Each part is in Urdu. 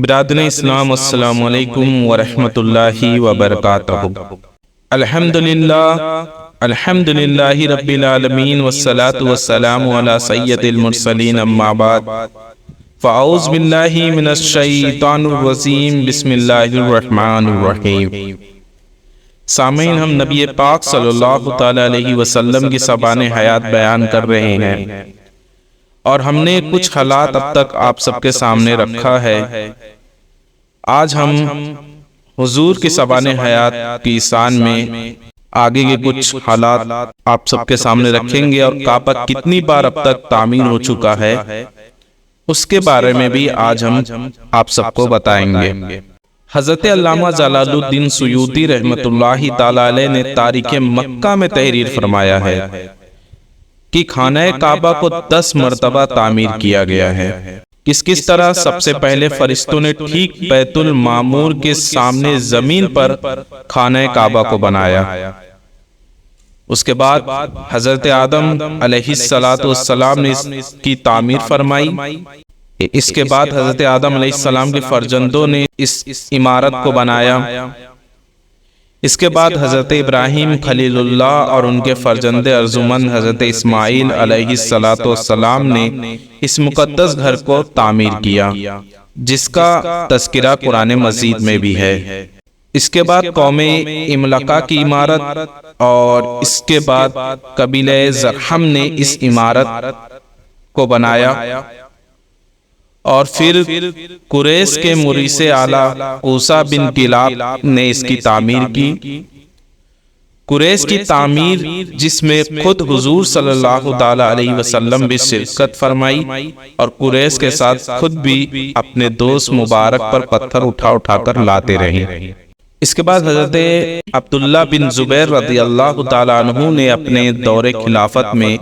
برادر اسلام، السلام علیکم ورحمۃ اللہ وبرکاتہ۔ الحمدللہ رب العالمین والصلاة والسلام علی سید المرسلین، اما بعد فاعوذ باللہ من الشیطان الرجیم، بسم اللہ الرحمن الرحیم۔ سامعین، ہم نبی پاک صلی اللہ تعالی علیہ وسلم کی سبان حیات بیان کر رہے ہیں، اور ہم نے کچھ حالات اب تک آپ سب کے سامنے رکھا ہے۔ آج ہم حضور کی سبان حیات کی شان میں آگے کے کچھ حالات آپ سب کے سامنے رکھیں گے، اور کعبہ کتنی بار اب تک تعمیر ہو چکا ہے اس کے بارے میں بھی آج ہم آپ سب کو بتائیں گے۔ حضرت علامہ جلال الدین سیوطی رحمۃ اللہ تعالی علیہ نے تاریخ مکہ میں تحریر فرمایا ہے کہ خانہ کعبہ کو 10 مرتبہ تعمیر کیا گیا ہے۔ کس طرح؟ سب سے پہلے فرشتوں نے ٹھیک بیت المعمور کے سامنے زمین پر خانہ کعبہ کو بنایا۔ اس کے بعد حضرت آدم علیہ السلام نے اس کی تعمیر فرمائی۔ اس کے بعد حضرت آدم علیہ السلام کے فرزندوں نے اس عمارت کو بنایا۔ اس کے بعد حضرت ابراہیم خلیل اللہ اور ان کے فرزند ارجمند حضرت اسماعیل علیہ السلام نے اس مقدس گھر کو تعمیر کیا، جس کا تذکرہ قرآن مجید میں بھی ہے۔ اس کے بعد قوم املقہ کی عمارت، اور اس کے بعد قبیلہ زرہم نے اس عمارت کو بنایا، اور پھر قریش کے مریث اعلیٰ اوسا بن کلاب نے اس کی تعمیر کی۔ قریش کی تعمیر جس میں خود حضور صلی اللہ تعالی علیہ وسلم بھی شرکت فرمائی، اور قریش کے ساتھ خود بھی اپنے دوست مبارک پر پتھر اٹھا کر لاتے رہے۔ اس کے بعد حضرت عبداللہ بن زبیر رضی اللہ تعالی عنہ نے اپنے دور خلافت میں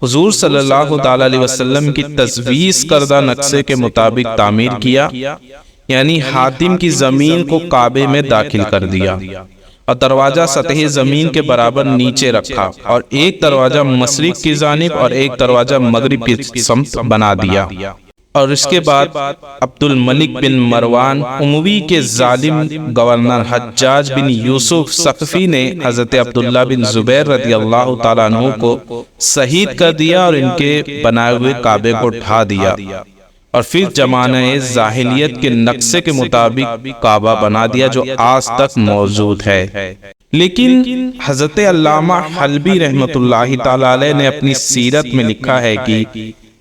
حضور صلی اللہ تعالی علیہ وسلم کی تجویز کردہ نقشے کے مطابق تعمیر کیا، یعنی حاتم کی زمین کو کعبے میں داخل کر دیا، اور دروازہ سطح زمین کے برابر نیچے رکھا، اور ایک دروازہ مشرق کی جانب اور ایک دروازہ مغرب کی سمت بنا دیا۔ اور اس کے بعد عبد الملک بن مروان اموی کے ظالم گورنر حجاج بن یوسف ثقفی نے حضرت عبداللہ بن زبیر رضی اللہ تعالیٰ عنہ کو شہید کر دیا، اور ان کے بنائے ہوئے کعبے کو ڈھا دیا، اور پھر زمانہ جاہلیت کے نقشے کے مطابق کعبہ بنا دیا، جو آج تک موجود ہے۔ لیکن حضرت علامہ حلبی رحمۃ اللہ تعالی علیہ نے اپنی سیرت میں لکھا ہے کہ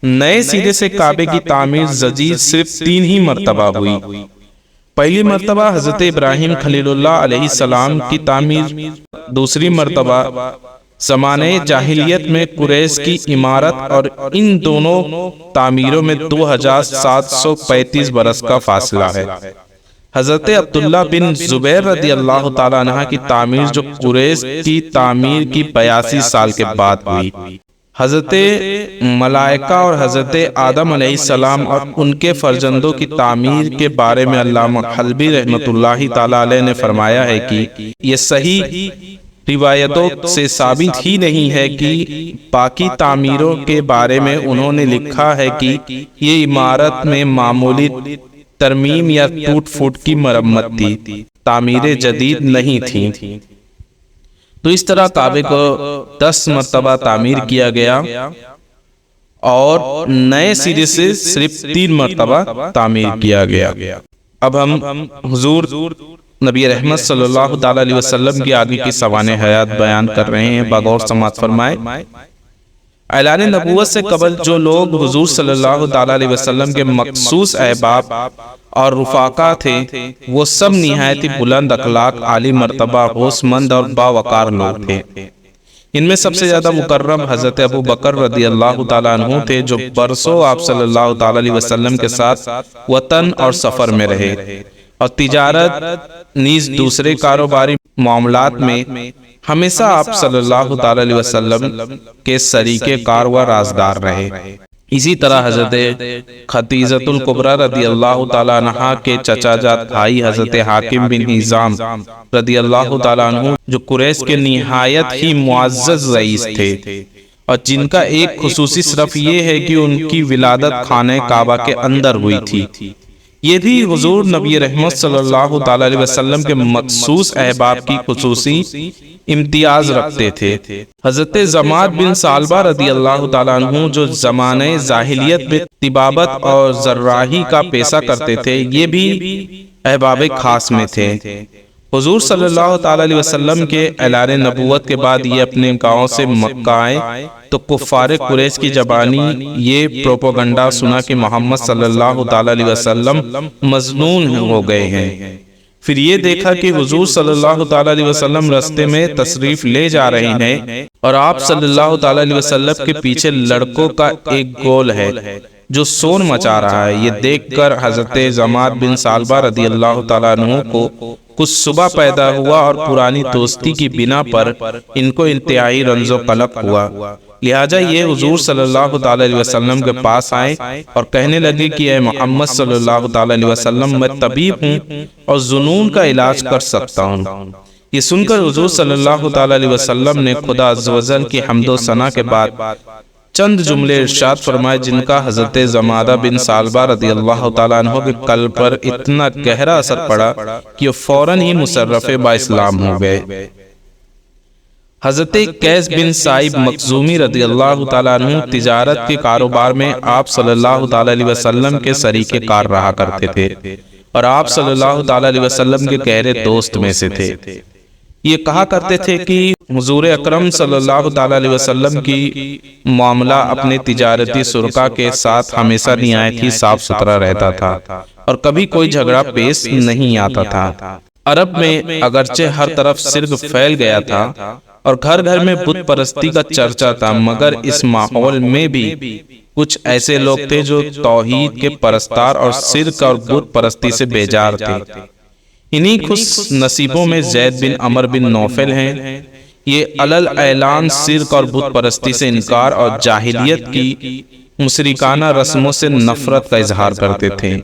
نئے سرے سے کعبے کی تعمیر جدید صرف 3 ہی مرتبہ ہوئی۔ پہلی مرتبہ حضرت ابراہیم خلیل اللہ علیہ السلام کی تعمیر، دوسری مرتبہ زمانہ جاہلیت میں قریش کی عمارت، اور ان دونوں تعمیروں میں 2735 برس کا فاصلہ ہے۔ حضرت عبداللہ بن زبیر رضی اللہ تعالیٰ عنہ کی تعمیر، جو قریش کی تعمیر کی 82 سال کے بعد ہوئی۔ حضرت ملائکہ اور حضرت آدم علیہ السلام اور ان کے فرزندوں کی تعمیر کے بارے میں علامہ حلبی رحمۃ اللہ تعالی علیہ نے فرمایا ہے کہ یہ صحیح روایتوں سے ثابت ہی نہیں ہے کہ باقی تعمیروں کے بارے میں انہوں نے لکھا ہے کہ یہ عمارت میں معمولی ترمیم یا ٹوٹ پھوٹ کی مرمت تھی، تعمیریں جدید نہیں تھیں۔ تو اس طرح کعبے کو 10 مرتبہ تعمیر کیا گیا، اور نئے سرے سے صرف 3 مرتبہ تعمیر کیا گیا۔ اب ہم حضور نبی رحمت صلی اللہ تعالی علیہ وسلم کی آگے کی سوان حیات بیان کر رہے ہیں، بغور سماعت فرمائے۔ اعلان نبوت سے قبل جو لوگ حضور صلی اللہ تعالی علیہ وسلم کے مخصوص احباب اور رفاقہ تھے، وہ سب نہایت بلند اخلاق، عالی مرتبہ، ہوش مند اور باوقار لوگ تھے۔ ان میں سب سے زیادہ مکرم حضرت ابو بکر رضی اللہ تعالیٰ عنہ تھے، جو برسوں آپ صلی اللہ تعالی علیہ وسلم کے ساتھ وطن اور سفر میں رہے، اور تجارت نیز دوسرے کاروباری معاملات میں ہمیشہ آپ صلی اللہ تعالی علیہ وسلم کے شریک کار و رازدار رہے۔ اسی طرح حضرت خدیجۃ الکبریٰ رضی اللہ تعالیٰ عنہ کے چچا جات بھائی حضرت حاکم بن حزام رضی اللہ تعالیٰ عنہ، جو قریش کے نہایت ہی معزز رئیس تھے، اور جن کا ایک خصوصی شرف یہ ہے کہ ان کی ولادت خانہ کعبہ کے اندر ہوئی تھی، یہ بھی حضور نبی رحمت صلی اللہ تعالی علیہ وسلم کے مخصوص احباب کی خصوصی امتیاز رکھتے تھے۔ حضرت زماد بن ثعلبہ رضی اللہ تعالیٰ عنہ جو زمانۂ جاہلیت میں طبابت اور جراحی کا پیشہ کرتے تھے، یہ بھی احباب خاص میں تھے۔ حضور صلی اللہ تعالیٰ علیہ وسلم کے اعلان نبوت کے بعد یہ اپنے گاؤں سے مکہ آئے تو کفار قریش کی زبانی یہ پروپیگنڈا سنا کہ محمد صلی اللہ تعالیٰ علیہ وسلم مظنون ہو گئے ہیں۔ پھر یہ دیکھا کہ حضور صلی اللہ تعالیٰ علیہ وسلم راستے میں تشریف لے جا رہے ہیں اور آپ صلی اللہ تعالیٰ علیہ وسلم کے پیچھے لڑکوں کا ایک گول ہے جو شور مچا رہا ہے۔ یہ دیکھ کر حضرت زماد بن ثعلبہ رضی اللہ تعالیٰ عنہ کو کچھ صبح پیدا ہوا اور پرانی دوستی کی بنا پر ان کو انتہائی رنج و قلق ہوا، لہٰذا یہ حضور صلی اللہ تعالیٰ علیہ وسلم کے پاس آئے اور کہنے لگے کہ اے محمد صلی اللہ تعالیٰ علیہ وسلم، میں طبیب ہوں اور جنون کا علاج کر سکتا ہوں۔ یہ سن کر حضور صلی اللہ تعالیٰ علیہ وسلم نے خدا عز و جل کی حمد و ثنا کے بعد چند جملے ارشاد فرمائے جن کا حضرت زمادہ بن ثعلبہ رضی اللہ تعالیٰ عنہ کے قلب پر اتنا گہرا اثر پڑا کہ وہ فوراً ہی مشرف با اسلام ہو گئے۔ حضرت قیس بن سائب مخزومی رضی اللہ تعالیٰ عنہ تجارت کے کاروبار میں آپ صلی اللہ تعالیٰ علیہ وسلم کے شریک کار رہا کرتے تھے اور آپ صلی اللہ تعالیٰ علیہ وسلم کے گہرے دوست میں سے تھے۔ یہ کہا کرتے تھے کہ حضور اکرم صلی اللہ تعالیٰ علیہ وسلم کی معاملہ اپنے تجارتی شرکا کے ساتھ ہمیشہ نہایت ہی صاف ستھرا رہتا تھا اور کبھی کوئی جھگڑا پیش نہیں آتا تھا۔ عرب میں اگرچہ ہر طرف شرک پھیل گیا تھا اور گھر گھر میں بت پرستی کا چرچا تھا، مگر اس ماحول میں بھی کچھ ایسے لوگ تھے جو توحید کے پرستار اور شرک اور بت پرستی سے بیزار تھے۔ انہی خوش نصیبوں میں زید بن عمر بن نوفل ہیں۔ یہ علل اعلان شرک اور بت پرستی سے انکار اور جاہلیت کی مشرکانہ رسموں سے نفرت کا اظہار کرتے تھے۔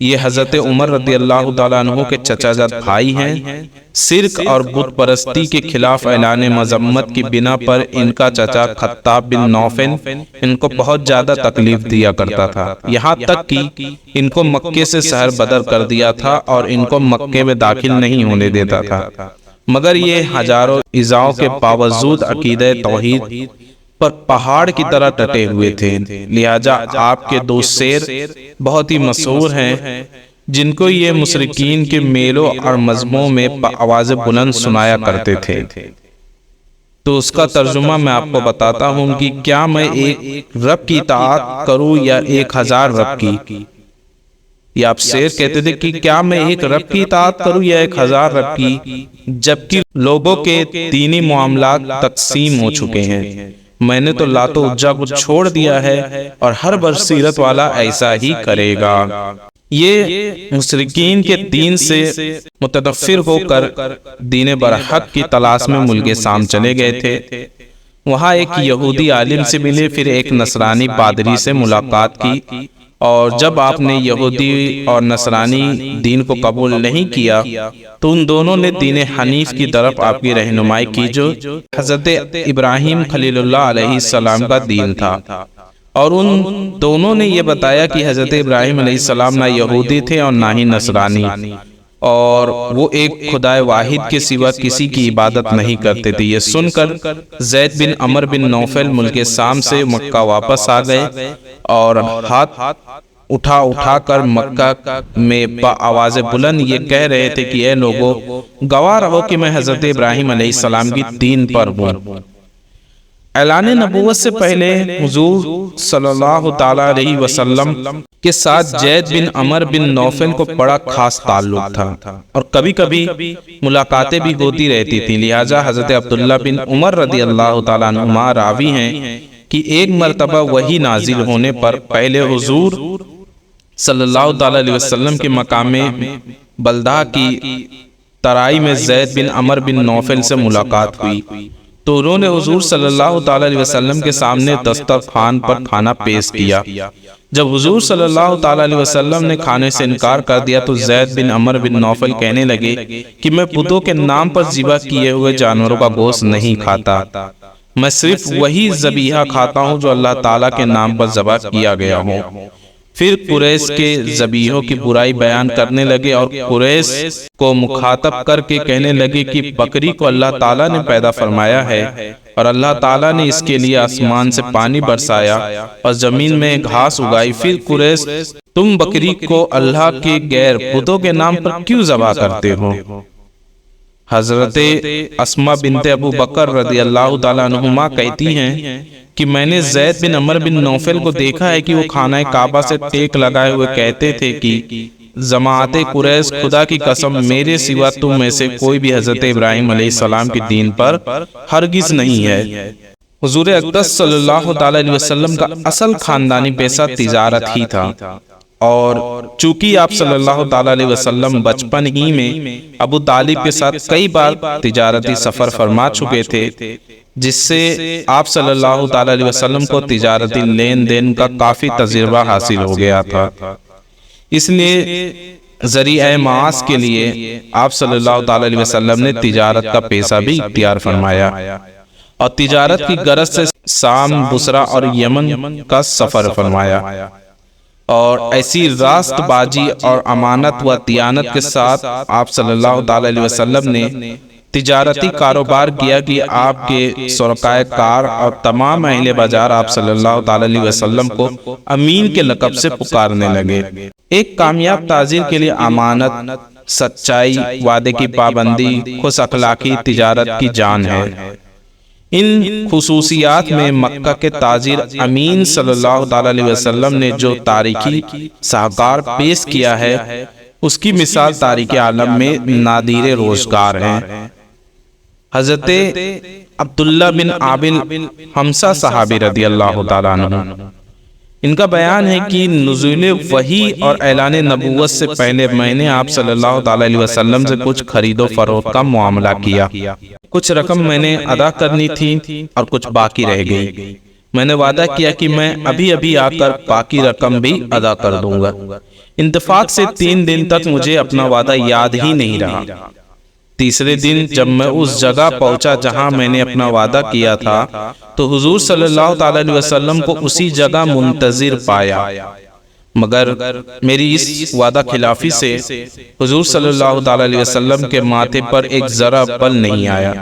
یہ حضرت عمر رضی اللہ تعالیٰ عنہ کے چچا جات بھائی ہیں۔ شرک اور بت پرستی کے خلاف اعلان مذمت کی بنا پر ان کا چچا خطاب بن نوفل ان کو بہت زیادہ تکلیف دیا کرتا تھا، یہاں تک کہ ان کو مکے سے شہر بدر کر دیا تھا اور ان کو مکے میں داخل نہیں ہونے دیتا تھا، مگر یہ ہزاروں ایذاؤں کے باوجود عقیدہ توحید پر پہاڑ کی طرح ڈٹے ہوئے تھے۔ لہٰذا آپ کے دو شعر بہت ہی مشہور ہیں جن کو یہ مشرکین کے میلوں اور مذموں میں آواز بلند سنایا کرتے تھے۔ تو اس کا ترجمہ میں آپ کو بتاتا ہوں کہ کیا میں ایک رب کی اطاعت کروں یا 1000 رب کی؟ یہ آپ شعر کہتے تھے کہ کیا میں ایک رب کی اطاعت کروں یا 1000 رب کی، جبکہ لوگوں کے دینی معاملات تقسیم ہو چکے ہیں۔ میں نے تو لات و عزا کو چھوڑ دیا ہے اور ہر بصیرت والا ایسا ہی کرے گا۔ یہ مشرکین کے دین سے متدفر ہو کر دین برحق کی تلاش میں ملک شام چلے گئے تھے۔ وہاں ایک یہودی عالم سے ملے، پھر ایک نصرانی پادری سے ملاقات کی، اور جب آپ نے یہودی اور نصرانی دین کو قبول نہیں کیا تو ان دونوں نے دین حنیف کی طرف آپ کی رہنمائی کی جو حضرت ابراہیم خلیل اللہ علیہ السلام کا دین تھا، اور ان دونوں نے یہ بتایا کہ حضرت ابراہیم علیہ السلام نہ یہودی تھے اور نہ ہی نصرانی، اور وہ ایک خدا واحد کے سوا کسی کی عبادت نہیں کرتے تھے۔ یہ سن کر زید بن عمر بن نوفل ملک شام سے مکہ واپس آ گئے اور ہاتھ اٹھا کر مکہ میں آواز بلند یہ کہہ رہے تھے کہ اے لوگو، گواہ رہو کہ میں حضرت ابراہیم علیہ السلام کی دین پر ہوں۔ اعلان نبوت سے پہلے حضور صلی اللہ تعالیٰ علیہ وسلم کے ساتھ زید بن عمر بن نوفل کو بڑا خاص تعلق تھا اور کبھی کبھی ملاقاتیں بھی ہوتی رہتی تھیں، لہٰذا حضرت عبداللہ بن عمر رضی اللہ تعالیٰ عنہما راوی ہیں کہ ایک مرتبہ وحی نازل ہونے پر پہلے حضور صلی اللہ تعالیٰ علیہ وسلم کے مقام بلدہ کی ترائی میں زید بن عمر بن نوفل سے ملاقات ہوئی تو انہوں نے حضور صلی اللہ تعالیٰ علیہ وسلم کے سامنے دسترخوان پر کھانا پیش کیا۔ جب حضور صلی اللہ تعالیٰ علیہ وسلم نے کھانے سے انکار کر دیا تو زید بن عمر بن نوفل کہنے لگے کہ میں بتوں کے نام پر ذبح کیے ہوئے جانوروں کا گوشت نہیں کھاتا، میں صرف وہی ذبیحہ کھاتا ہوں جو اللہ تعالیٰ کے نام پر ذبح کیا گیا ہو۔ پھر قریش کے ذبیحوں کی برائی بیان کرنے لگے اور قریش کو مخاطب کر کے کہنے لگے کہ بکری کو اللہ تعالیٰ نے پیدا فرمایا ہے اور اللہ تعالیٰ نے اس کے لیے آسمان سے پانی برسایا اور زمین میں گھاس اگائی، پھر قریش تم بکری کو اللہ کے غیر بتوں کے نام پر کیوں ذبح کرتے ہو؟ حضرت اسماء بنت ابو بکر رضی اللہ تعالیٰ عنہما کہتی ہیں کہ میں نے زید بن عمر بن نوفل کو دیکھا ہے کہ وہ خانہ کعبہ سے ٹیک لگائے ہوئے کہتے تھے کہ جماعت قریش خدا کی قسم میرے سوا تم میں سے کوئی بھی حضرت ابراہیم علیہ السلام کے دین پر ہرگز نہیں ہے۔ حضور اقدس صلی اللہ تعالیٰ علیہ وسلم کا اصل خاندانی پیشہ تجارت ہی تھا، اور چونکہ آپ صلی اللہ تعالیٰ علیہ وسلم بچپن ہی میں ابو طالب کے ساتھ کئی بار تجارتی سفر فرما چکے تھے، جس سے آپ صلی اللہ تعالیٰ علیہ وسلم کو تجارتی لین دین کا کافی تجربہ حاصل ہو گیا تھا، اس لیے ذریعہ معاش کے لیے آپ صلی اللہ تعالیٰ علیہ وسلم نے تجارت کا پیشہ بھی اختیار فرمایا اور تجارت کی غرض سے شام، بصرہ اور یمن کا سفر فرمایا، اور ایسی راست بازی اور امانت و دیانت کے ساتھ آپ صلی اللہ تعالیٰ علیہ وسلم نے تجارتی کاروبار کیا کہ آپ کے شرکائے کار اور تمام اہل بازار آپ صلی اللہ تعالیٰ علیہ وسلم کو امین کے لقب سے پکارنے لگے۔ ایک کامیاب تاجر کے لیے امانت، سچائی، وعدے کی پابندی، خوش اخلاقی تجارت کی جان ہے۔ ان خصوصیات میں مکہ کے تاجر امین صلی اللہ تعالیٰ علیہ وسلم نے جو تاریخی ساہکار پیش کیا ہے اس کی مثال تاریخ عالم میں نادر روزگار ہے۔ حضرت عبداللہ بن عابل حمزہ صحابی رضی اللہ تعالیٰ عنہ، ان کا بیان ہے کہ نزول وحی اور اعلان نبوت سے پہلے میں نے آپ صلی اللہ تعالیٰ علیہ وسلم سے کچھ خرید و فروخت کا معاملہ کیا، کچھ رقم میں نے ادا کرنی تھی اور کچھ باقی رہ گئی۔ میں نے وعدہ کیا کہ میں ابھی آ کر باقی رقم بھی ادا کر دوں گا۔ اتفاق سے 3 دن تک مجھے اپنا وعدہ یاد ہی نہیں رہا۔ تیسرے دن جب میں اس جگہ پہنچا جہاں میں نے اپنا وعدہ کیا تھا تو حضور صلی اللہ تعالیٰ علیہ وسلم کو اسی جگہ منتظر پایا، مگر میری اس وعدہ خلافی سے حضور صلی اللہ تعالیٰ علیہ وسلم کے ماتھے پر ایک ذرا بل نہیں آیا،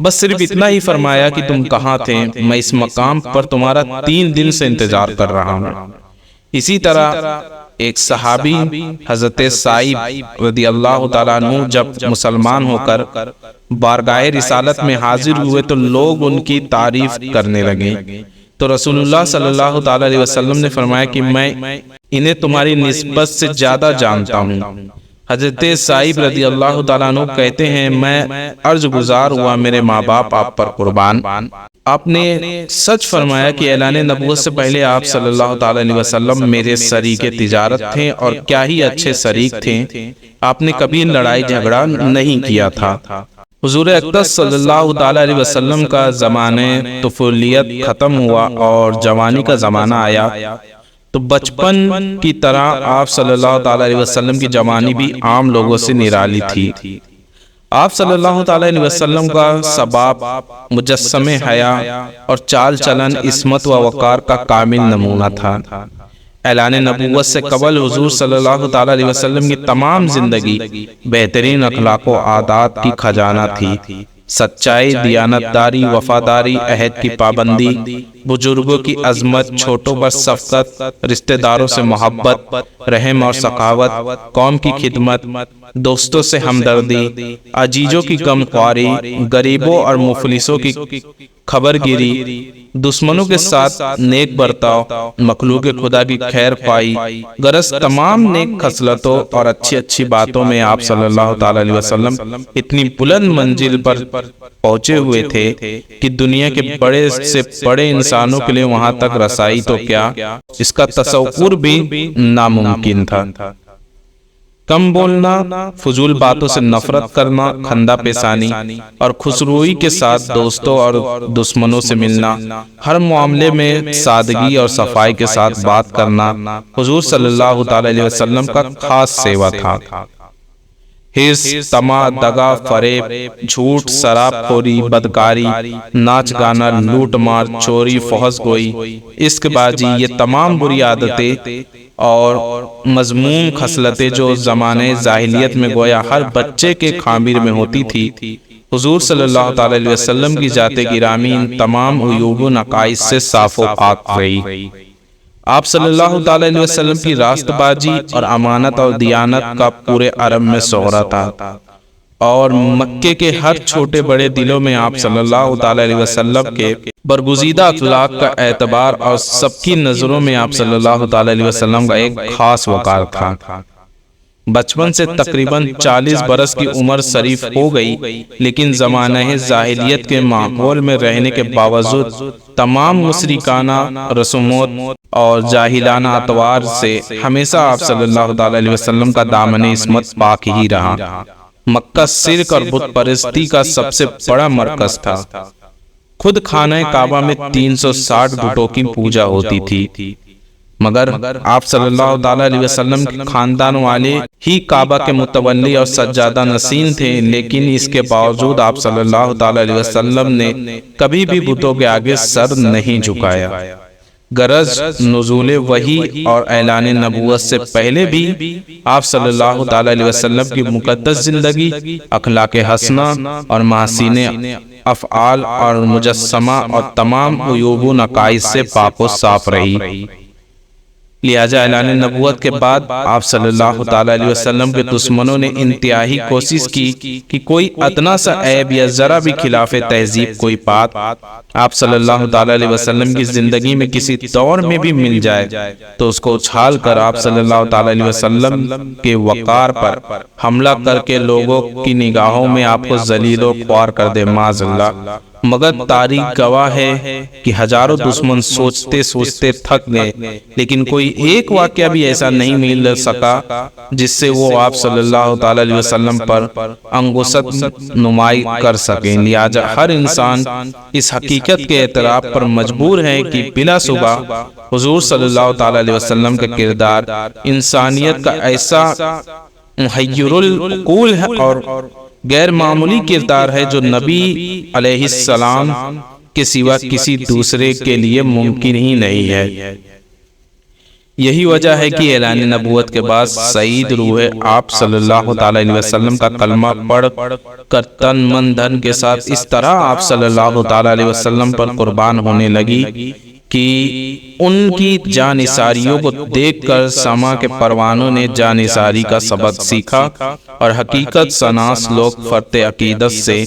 بس صرف اتنا ہی فرمایا کہ تم کہاں تھے، میں اس مقام پر تمہارا 3 دن سے انتظار کر رہا ہوں۔ اسی طرح ایک صحابی حضرت سعید رضی اللہ تعالیٰ عنہ جب مسلمان ہو کر بارگاہ رسالت میں حاضر ہوئے تو لوگ ان کی تعریف کرنے لگے، تو رسول اللہ صلی اللہ تعالیٰ علیہ وسلم نے فرمایا کہ میں انہیں تمہاری نسبت سے زیادہ جانتا ہوں۔ حضرت سعید رضی اللہ تعالیٰ عنہ کہتے ہیں میں عرض گزار ہوا میرے ماں باپ آپ پر قربان، آپ نے سچ فرمایا کہ اعلان نبوت سے پہلے آپ صلی اللہ تعالیٰ علیہ وسلم میرے شریک تجارت تھے، اور کیا ہی اچھے شریک تھے، آپ نے کبھی لڑائی جھگڑا نہیں کیا تھا۔ حضور اقدس صلی اللہ تعالیٰ علیہ وسلم کا زمانہ طفولیت ختم ہوا اور جوانی کا زمانہ آیا تو بچپن کی طرح آپ صلی اللہ تعالیٰ علیہ وسلم کی جوانی بھی عام لوگوں سے نرالی تھی۔ آپ صلی اللہ تعالیٰ علیہ وسلم کا ثبات، مجسم حیا اور چال چلن عصمت و وقار کا کامل نمونہ تھا۔ اعلان نبوت سے قبل حضور صلی اللہ تعالیٰ علیہ وسلم کی تمام زندگی بہترین اخلاق و عادات کی خزانہ تھی۔ سچائی، دیانتداری، وفاداری، عہد کی پابندی، بزرگوں کی عظمت، چھوٹوں پر شفقت، رشتہ داروں سے محبت، رحم اور سخاوت، قوم کی خدمت، دوستوں سے ہمدردی، عزیزوں کی غمخواری، غریبوں اور مفلسوں کی خبر گیری، دشمنوں کے ساتھ نیک برتاؤ، مخلوق خدا کی خیر پائی، غرض تمام نیک خصلتوں اور اچھی باتوں میں آپ صلی اللہ تعالیٰ علیہ وسلم اتنی بلند منزل پر پہنچے ہوئے تھے کہ دنیا کے بڑے سے بڑے انسانوں کے لیے وہاں تک رسائی تو کیا، اس کا تصور بھی ناممکن تھا۔ کم بولنا، فضول باتوں سے نفرت کرنا، خندہ پیشانی اور خوشروئی کے ساتھ دوستوں اور دشمنوں سے ملنا، ہر معاملے میں سادگی اور صفائی کے ساتھ بات کرنا حضور صلی اللہ تعالی علیہ وسلم کا خاص سیوا تھا۔ حرص، طمع، دغا، فریب، جھوٹ، شراب خوری، بدکاری، ناچ گانا، لوٹ مار، چوری، فحش گوئی، عشق بازی، یہ تمام بری عادتیں اور مذموم خصلتیں جو زمانے جاہلیت میں گویا ہر بچے کے خامیر میں ہوتی تھی، حضور صلی اللہ تعالی علیہ وسلم کی ذات گرامی ان تمام عیوب و نقائص سے صاف و پاک رہی۔ آپ صلی اللہ تعالی علیہ وسلم کی راست بازی اور امانت اور دیانت کا پورے عرب میں شہرہ تھا، اور مکے کے ہر چھوٹے بڑے دلوں میں آپ صلی اللہ تعالی علیہ وسلم کے برگزیدہ اخلاق کا اعتبار اور سب کی نظروں میں آپ صلی اللہ تعالی علیہ وسلم کا ایک خاص وقار تھا۔ بچپن سے تقریباً 40 برس کی عمر شریف ہو گئی، لیکن زمانہ جاہلیت کے ماحول میں رہنے کے باوجود تمام مشرکانہ رسومات اور جاہلانہ اطوار سے ہمیشہ آپ صلی اللہ تعالی علیہ وسلم کا دامن عصمت پاک ہی رہا۔ مکہ شرک اور بت پرستی کا سب سے بڑا مرکز تھا۔ خود خانہ کعبہ میں 360 بتوں کی پوجا ہوتی تھی، مگر آپ صلی اللہ تعالی علیہ وسلم کے خاندان والے ہی کعبہ کے متولی اور سجادہ نشین تھے، لیکن اس کے باوجود آپ صلی اللہ تعالی علیہ وسلم نے کبھی بھی بتوں کے آگے سر نہیں جھکایا۔ غرض نزول وحی اور اعلان نبوت سے پہلے بھی آپ صلی اللہ تعالی علیہ وسلم کی مقدس زندگی اخلاق حسنہ اور محاسن افعال اور مجسمہ اور تمام عیوب و نقائص سے پاک و صاف رہی۔ لہذا اعلان نبوت کے بعد آپ صلی اللہ تعالی علیہ وسلم کے دشمنوں نے انتہائی کوشش کی کہ کوئی ادنا سا عیب یا ذرا بھی خلاف تہذیب کوئی بات آپ صلی اللہ تعالی علیہ وسلم کی زندگی میں کسی دور میں بھی مل جائے تو اس کو اچھال کر آپ صلی اللہ تعالی علیہ وسلم کے وقار پر حملہ کر کے لوگوں کی نگاہوں میں آپ کو ذلیل و خوار کر دے، معاذ اللہ۔ مگر تاریخ گواہ ہے کہ ہزاروں دشمن سوچتے سوچتے تھک گئے، لیکن کوئی ایک واقعہ بھی ایسا نہیں مل سکا جس سے وہ آپ صلی اللہ تعالی علیہ وسلم پر انگشت نمائی کر سکیں۔ لہذا ہر انسان اس حقیقت کے اعتراف پر مجبور ہے کہ بلا شبہ حضور صلی اللہ تعالی علیہ وسلم کا کردار انسانیت کا ایسا محیر العقول ہے اور غیر معمولی کردار ہے جو نبی علیہ السلام کے سوا کسی دوسرے کے لیے ممکن ہی نہیں ہے۔ یہی وجہ ہے کہ اعلان نبوت کے بعد سعید روح آپ صلی اللہ تعالی علیہ وسلم کا کلمہ پڑھ کر تن من دھن کے ساتھ اس طرح آپ صلی اللہ تعالی علیہ وسلم پر قربان ہونے لگی کہ ان کی جانثاریوں کو دیکھ کر سما کے پروانوں نے جانثاری کا سبق سیکھا اور حقیقت شناس لوگ فرط عقیدت سے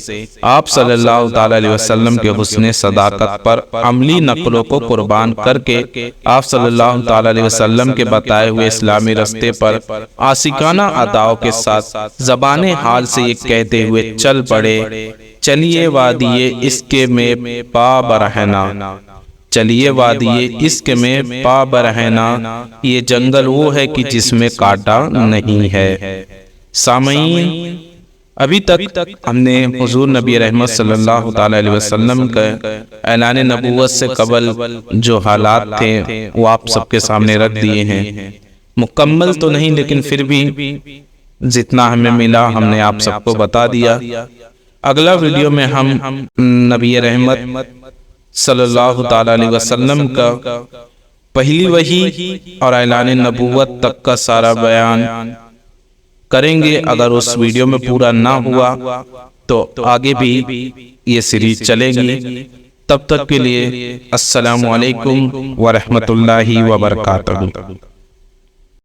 آپ صلی اللہ تعالی علیہ وسلم کے حسن صداقت پر عملی نقلوں کو قربان کر کے آپ صلی اللہ تعالی علیہ وسلم کے بتائے ہوئے اسلامی رستے پر عاشقانہ اداؤں کے ساتھ زبان حال سے یہ کہتے ہوئے چل پڑے، چلیے وادی عشق میں پا برہنا، چلیے وادی عشق میں پا برہنا، یہ جنگل وہ ہے کہ جس میں کانٹا نہیں ہے۔ سامعین، ابھی تک ہم نے حضور نبی رحمت صلی اللہ تعالی علیہ وسلم کا اعلان نبوت سے قبل جو حالات تھے وہ آپ سب کے سامنے رکھ دیے ہیں۔ مکمل تو نہیں، لیکن پھر بھی جتنا ہمیں ملا ہم نے آپ سب کو بتا دیا۔ اگلا ویڈیو میں ہم نبی رحمت صلی اللہ تعالی علیہ وسلم کا پہلی وحی اور اعلان نبوت تک کا سارا بیان کریں گے۔ اگر اس ویڈیو میں پورا نہ ہوا تو آگے بھی یہ سیریز چلے گی۔ تب تک کے لیے السلام علیکم ورحمۃ اللہ وبرکاتہ۔